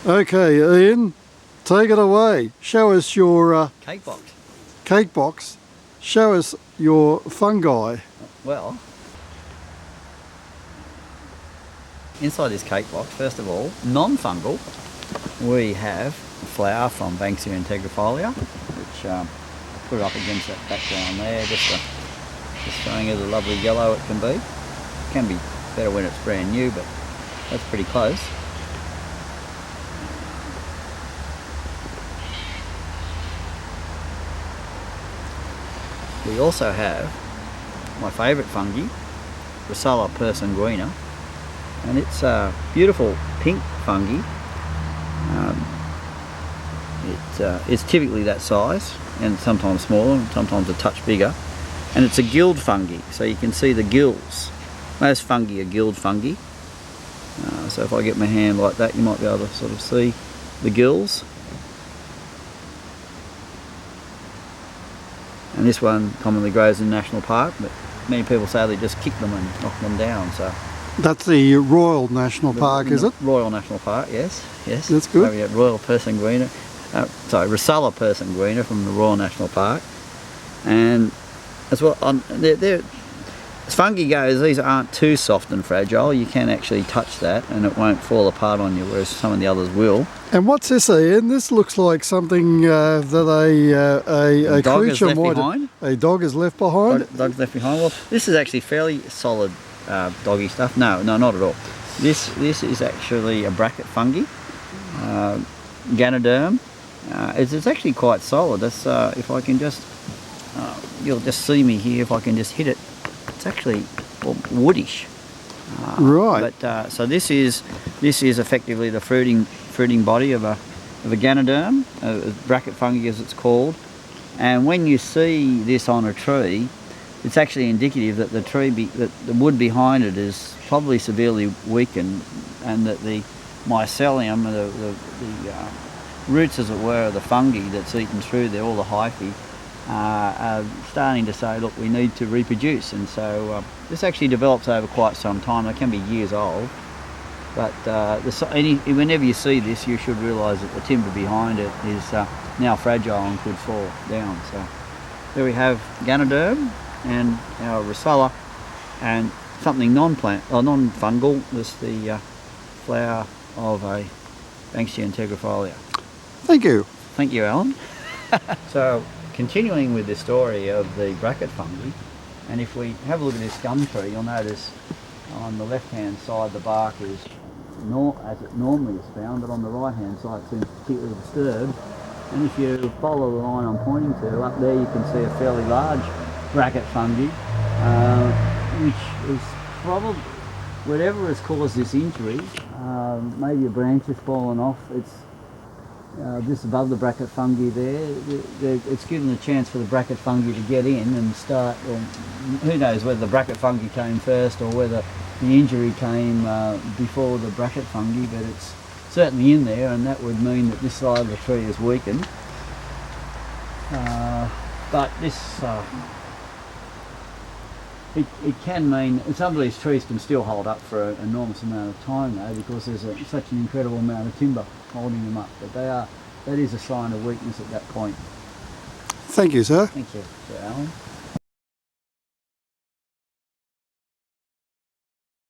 Okay, Ian, take it away. Show us your Cake box. cake box. Show us your fungi. Well, inside this cake box, first of all, non-fungal, we have flower from Banksia integrifolia, which I put it up against that background there, just showing you the lovely yellow it can be. It can be better when it's brand new, but that's pretty close. We also have my favourite fungi, Rosulla persanguina, and it's a beautiful pink fungi. It's typically that size, and sometimes smaller, and sometimes a touch bigger. And it's a gilled fungi, so you can see the gills. Most fungi are gilled fungi. So if I get my hand like that, you might be able to sort of see the gills. And this one commonly grows in National Park, but many people say they just kick them and knock them down. So That's the Royal National Park, is it? Royal National Park, yes. That's good. So we have Royal persanguina, Rosulla persanguina from the Royal National Park. And as well, as fungi goes, these aren't too soft and fragile. You can actually touch that and it won't fall apart on you, whereas some of the others will. And what's this, Ian? This looks like something that a Dog is creature left might... behind. A dog is left behind? Dog's left behind. Well, this is actually fairly solid doggy stuff. No, not at all. This is actually a bracket fungi, Ganoderm. It's actually quite solid. That's if I can just, you'll just see me here. If I can just hit it, it's actually woodish. Right. But so this is effectively the fruiting body of a Ganoderm, a bracket fungi as it's called. And when you see this on a tree, it's actually indicative that that the wood behind it is probably severely weakened, and that the mycelium, the roots, as it were, of the fungi that's eaten through there, all the hyphae, are starting to say, look, we need to reproduce. And so this actually develops over quite some time. It can be years old. But whenever you see this, you should realise that the timber behind it is now fragile and could fall down. So there we have Ganoderm and our Rosulla, and something non-fungal was the flower of a Banksia integrifolia. Thank you. Thank you, Alan. So continuing with the story of the bracket fungi, and if we have a look at this gum tree, you'll notice on the left-hand side the bark is as it normally is found, but on the right-hand side it seems particularly disturbed. And if you follow the line I'm pointing to, up there you can see a fairly large bracket fungi, which is probably, whatever has caused this injury, maybe a branch has fallen off. It's just above the bracket fungi there. It's given a chance for the bracket fungi to get in and start, or who knows whether the bracket fungi came first or whether the injury came before the bracket fungi, but it's certainly in there, and that would mean that this side of the tree is weakened. But this, it can mean some of these trees can still hold up for an enormous amount of time though, because there's such an incredible amount of timber holding them up. But that is a sign of weakness at that point. Thank you, sir. Thank you, Sir Alan.